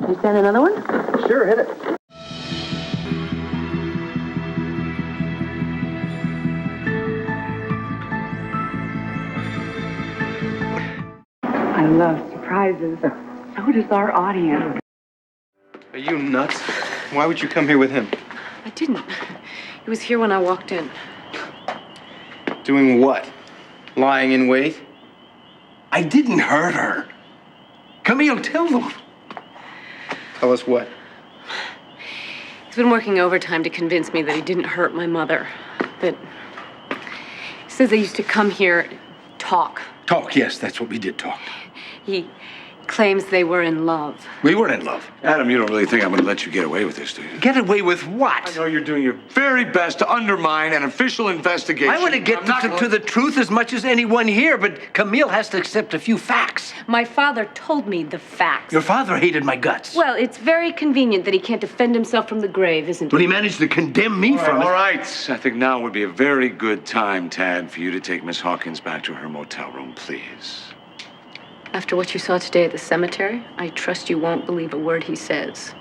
You send another one? Sure, hit it. I love surprises. So does our audience. Are you nuts? Why would you come here with him? I didn't. He was here when I walked in. Doing what? Lying in wait? I didn't hurt her. Camille, tell them. Tell us what? He's been working overtime to convince me that he didn't hurt my mother. That he says they used to come here, talk. Talk, yes, that's what we did talk. He claims they were in love. We weren't in love. Adam, you don't really think I'm going to let you get away with this, do you? Get away with what? I know you're doing your very best to undermine an official investigation. I want to get to the truth as much as anyone here, but Camille has to accept a few facts. My father told me the facts. Your father hated my guts. Well, it's very convenient that he can't defend himself from the grave, isn't it? But he managed to condemn me from it. All right. I think now would be a very good time, Tad, for you to take Miss Hawkins back to her motel room, please. After what you saw today at the cemetery, I trust you won't believe a word he says.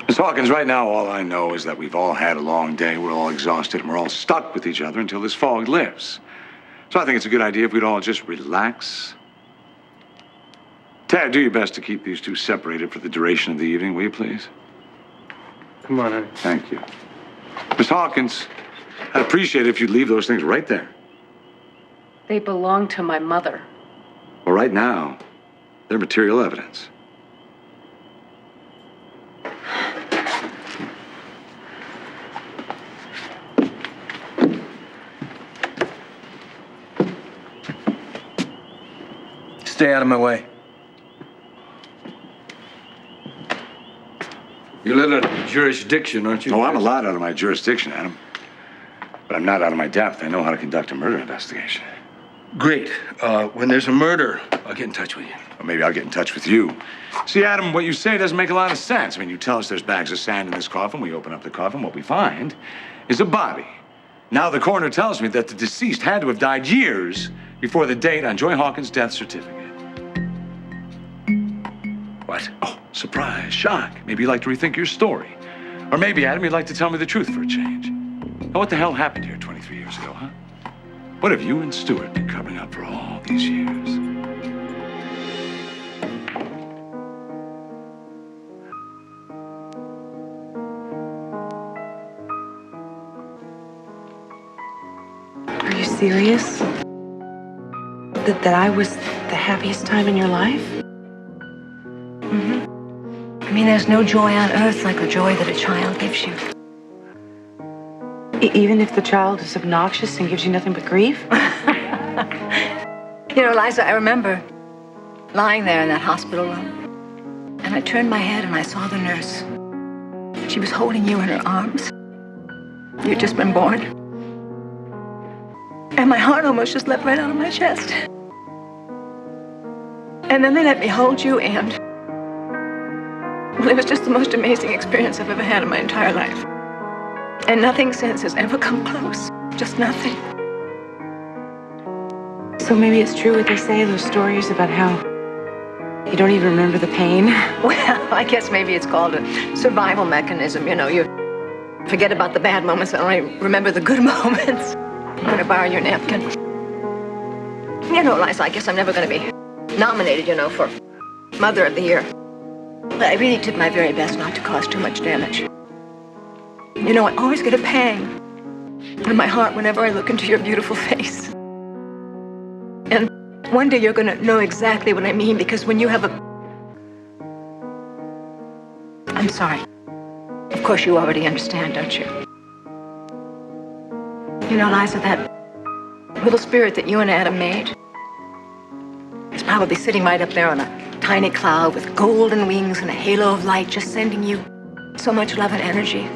Miss Hawkins, right now all I know is that we've all had a long day, we're all exhausted, and we're all stuck with each other until this fog lifts. So I think it's a good idea if we'd all just relax. Tad, do your best to keep these two separated for the duration of the evening, will you please? Come on, honey. Thank you. Miss Hawkins, I'd appreciate it if you'd leave those things right there. They belong to my mother. Well, right now, they're material evidence. Stay out of my way. You're a little out of jurisdiction, aren't you? Oh, I'm a lot out of my jurisdiction, Adam. But I'm not out of my depth. I know how to conduct a murder investigation. Great. When there's a murder, I'll get in touch with you. Or maybe I'll get in touch with you. See, Adam, what you say doesn't make a lot of sense. I mean, you tell us there's bags of sand in this coffin. We open up the coffin. What we find is a body. Now the coroner tells me that the deceased had to have died years before the date on Joy Hawkins' death certificate. What? Oh, surprise, shock. Maybe you'd like to rethink your story. Or maybe, Adam, you'd like to tell me the truth for a change. Now, what the hell happened here 23 years ago, huh? What have you and Stuart been covering up for all these years? Are you serious? That I was the happiest time in your life? Mm-hmm. I mean, there's no joy on earth like the joy that a child gives you. Even if the child is obnoxious and gives you nothing but grief? You know, Liza, I remember lying there in that hospital room, and I turned my head and I saw the nurse. She was holding you in her arms. You'd just been born. And my heart almost just leapt right out of my chest. And then they let me hold you, and well, it was just the most amazing experience I've ever had in my entire life. And nothing since has ever come close. Just nothing. So maybe it's true what they say, those stories about how you don't even remember the pain? Well, I guess maybe it's called a survival mechanism. You know, you forget about the bad moments and only remember the good moments. I'm going to borrow your napkin. You know, Liza, I guess I'm never going to be nominated, you know, for Mother of the Year. But I really did my very best not to cause too much damage. You know, I always get a pang in my heart whenever I look into your beautiful face. And one day you're gonna know exactly what I mean, because when you have a... I'm sorry. Of course you already understand, don't you? You know, Liza, that little spirit that you and Adam made is probably sitting right up there on a tiny cloud with golden wings and a halo of light, just sending you so much love and energy.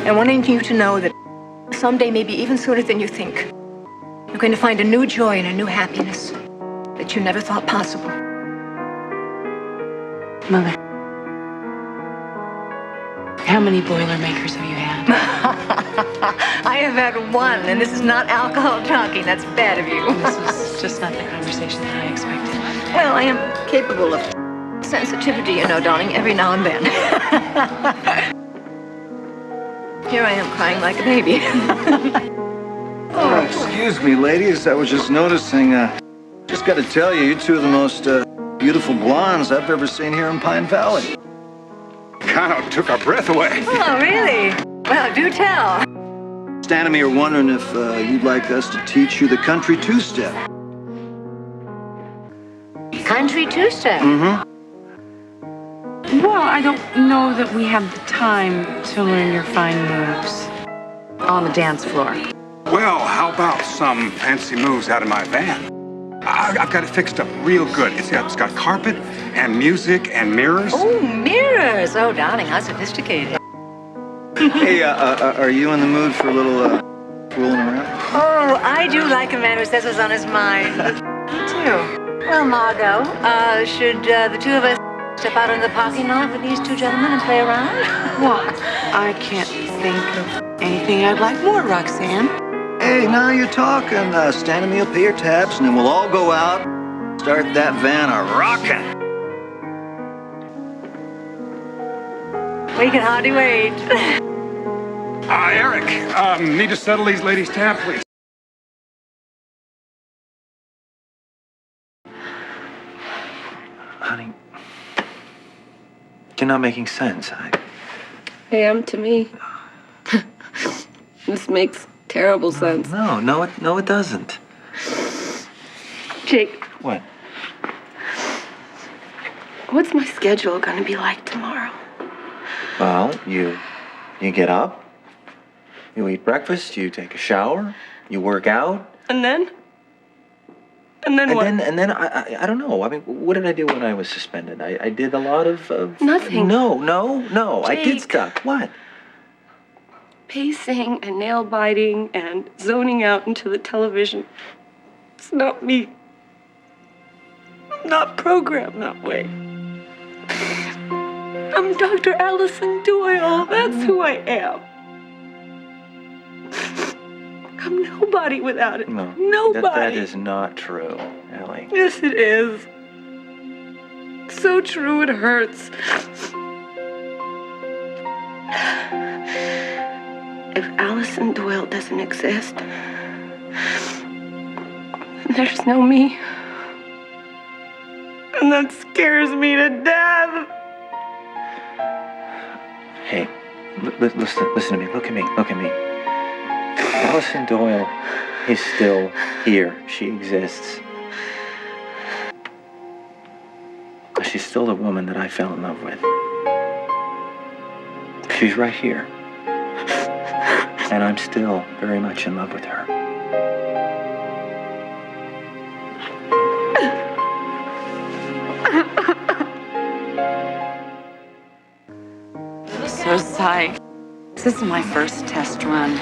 And wanting you to know that someday, maybe even sooner than you think, you're going to find a new joy and a new happiness that you never thought possible. Mother, how many Boilermakers have you had? I have had one, and this is not alcohol talking. That's bad of you. This is just not the conversation that I expected. Well, I am capable of sensitivity, you know, darling, every now and then. Here I am crying like a baby. Oh, excuse me, ladies. I was just noticing, just gotta tell you, you two are the most beautiful blondes I've ever seen here in Pine Valley. Kind of took our breath away. Oh, really? Well, do tell. Stan and me are wondering if you'd like us to teach you the country two-step. Country two-step? Mm-hmm. Well, I don't know that we have the time to learn your fine moves on the dance floor. Well, how about some fancy moves out of my van? I've got it fixed up real good. It's got carpet and music and mirrors. Oh, mirrors. Oh, darling, how sophisticated. Hey, are you in the mood for a little fooling around? Oh, I do like a man who says what's on his mind. Me too. Well, Margot, should the two of us step out in the parking lot with these two gentlemen and play around? Well, I can't think of anything I'd like more, Roxanne. Hey, now you're talking. Stan and me will pay your tabs, and then we'll all go out, start that van a-rockin'. We can hardly wait. Eric, need to settle these ladies' tab, please. Honey, you're not making sense. I am to me. This makes terrible sense. No, it doesn't. Jake, What? what's my schedule gonna be like tomorrow? Well, you get up, you eat breakfast, you take a shower, you work out. And then? And then what? And then I don't know. I mean, what did I do when I was suspended? I did a lot of Nothing. No. I did Jake. stuff. What? Pacing and nail biting and zoning out into the television. It's not me. I'm not programmed that way. I'm Dr. Allison Doyle. That's who I am. I'm nobody without it. No. Nobody. That is not true, Ellie. Yes, it is. So true, it hurts. If Allison Doyle doesn't exist, there's no me. And that scares me to death. Hey, listen to me. Look at me. Allison Doyle is still here. She exists. She's still the woman that I fell in love with. She's right here. And I'm still very much in love with her. So psyched. This is my first test run.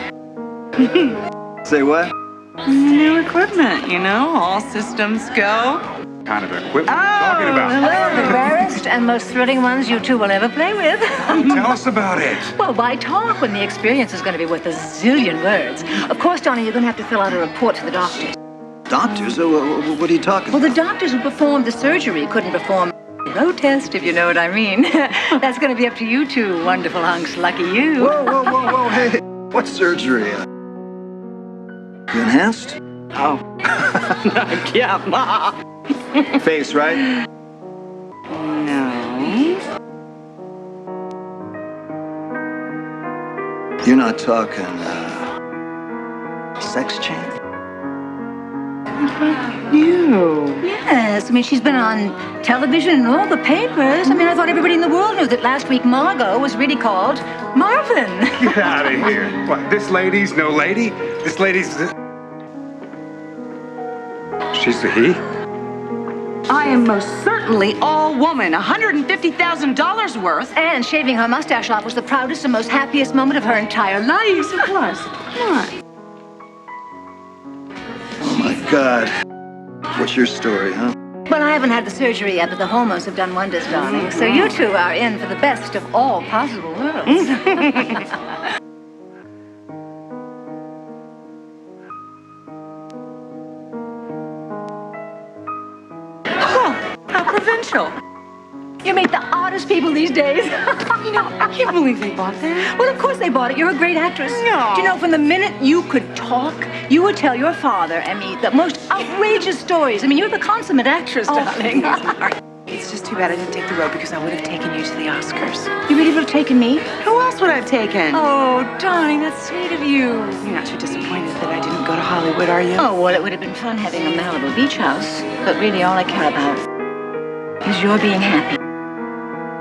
Say what? New equipment, you know, all systems go. Kind of equipment you're talking about. Well, the rarest and most thrilling ones you two will ever play with. Tell us about it. Well, why talk when the experience is going to be worth a zillion words? Of course, Donnie, you're going to have to fill out a report to the doctors. Doctors? What are you talking Well, the about? doctors who performed the surgery couldn't perform the road test, if you know what I mean. That's going to be up to you two wonderful hunks. Lucky you. Whoa, hey. What surgery? You enhanced? Oh. Yeah, Ma. Face, right? No. You're not talking, sex change? You. Yes, I mean, she's been on television and all the papers. I mean, I thought everybody in the world knew that last week Margot was really called Marvin. Get out of here. What, this lady's no lady? This lady's... She's the he? I am most certainly all woman. $150,000 worth. And shaving her mustache off was the proudest and most happiest moment of her entire life. Yes, it was. Come on. Oh, my God. What's your story, huh? Well, I haven't had the surgery yet, but the hormones have done wonders, darling. So you two are in for the best of all possible worlds. How provincial. You meet the oddest people these days. You know, I can't believe they bought that. Well, of course they bought it. You're a great actress. No. Do you know, from the minute you could talk, you would tell your father and me the most outrageous stories. I mean, you're the consummate actress, darling. It's just too bad I didn't take the road because I would have taken you to the Oscars. You really would have taken me? Who else would I have taken? Oh, darling, that's sweet of you. You're not too disappointed that I didn't go to Hollywood, are you? Oh, well, it would have been fun having a Malibu beach house. But really, all I care about is your being happy.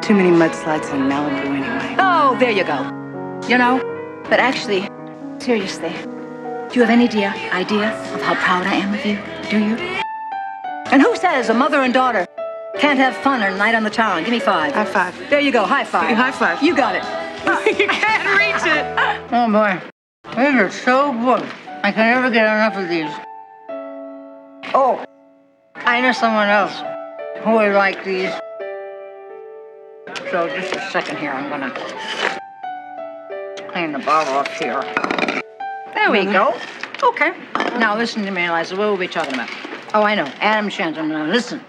Too many mudslides in Malibu anyway. Oh, there you go. You know, but actually, seriously, do you have any idea of how proud I am of you? Do you? And who says a mother and daughter can't have fun on a night on the town? Give me 5. High five. There you go, high five. High five. You got it. You can't reach it. Oh, boy. These are so good. I can never get enough of these. Oh, I know someone else who would like these. So just a second here. I'm gonna clean the bottle off here. There we go. Okay. Now listen to me, Liza. What were we talking about? Oh, I know. Adam Shanton. Now listen.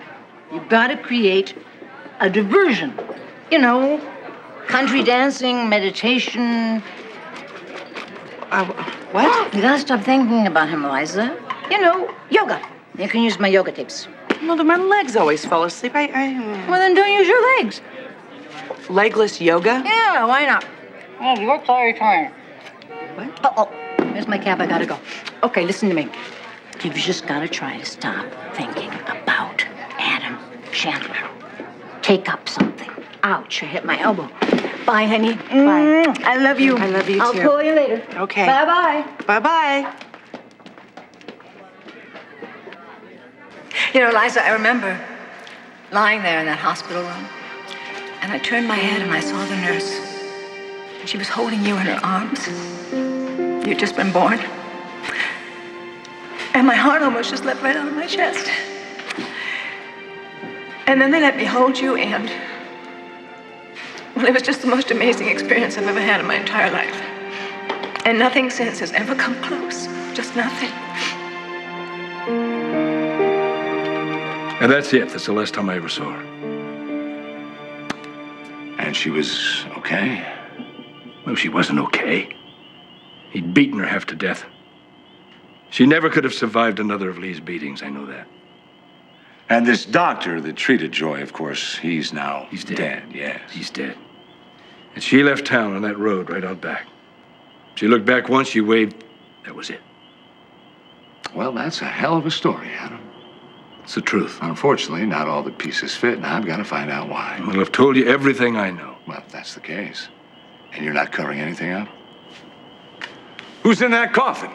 You've got to create a diversion. You know, country dancing, meditation. What? You gotta stop thinking about him, Liza. You know, yoga. You can use my yoga tapes. Well, my legs always fall asleep. Well, then don't use your legs. Legless yoga? Yeah, why not? Oh, you're very tired. What? Oh, here's my cab. I gotta go. Okay, listen to me. You've just gotta try to stop thinking about Adam Chandler. Take up something. Ouch, I hit my elbow. Bye, honey. Bye. I love you. I love you, I'll too. call you later. Okay. Bye-bye. Bye-bye. You know, Liza, I remember lying there in that hospital room, and I turned my head and I saw the nurse. And she was holding you in her arms. You'd just been born. And my heart almost just leapt right out of my chest. And then they let me hold you, and well, it was just the most amazing experience I've ever had in my entire life. And nothing since has ever come close. Just nothing. And that's it. That's the last time I ever saw her. And she was okay? Well, she wasn't okay. He'd beaten her half to death. She never could have survived another of Lee's beatings, I know that. And this doctor that treated Joy, of course, he's dead. dead, yes. He's dead. And she left town on that road right out back. She looked back once, she waved. That was it. Well, that's a hell of a story, Adam. It's the truth. Unfortunately, not all the pieces fit, and I've got to find out why. Well, I've told you everything I know. Well, if that's the case, and you're not covering anything up? Who's in that coffin?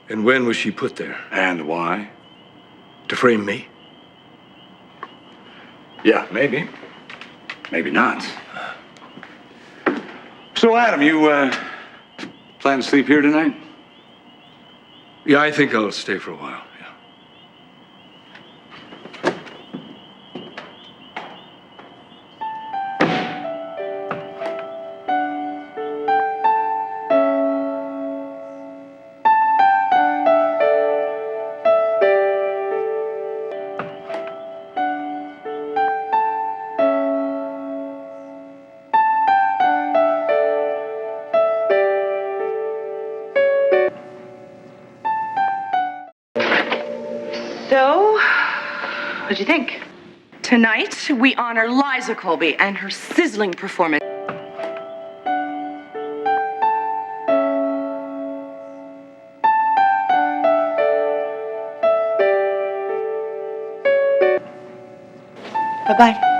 And when was she put there? And why? To frame me? Yeah, maybe. Maybe not. So, Adam, you, plan to sleep here tonight? Yeah, I think I'll stay for a while. Yeah. So, what'd you think? Tonight, we honor Liza Colby and her sizzling performance. Bye-bye.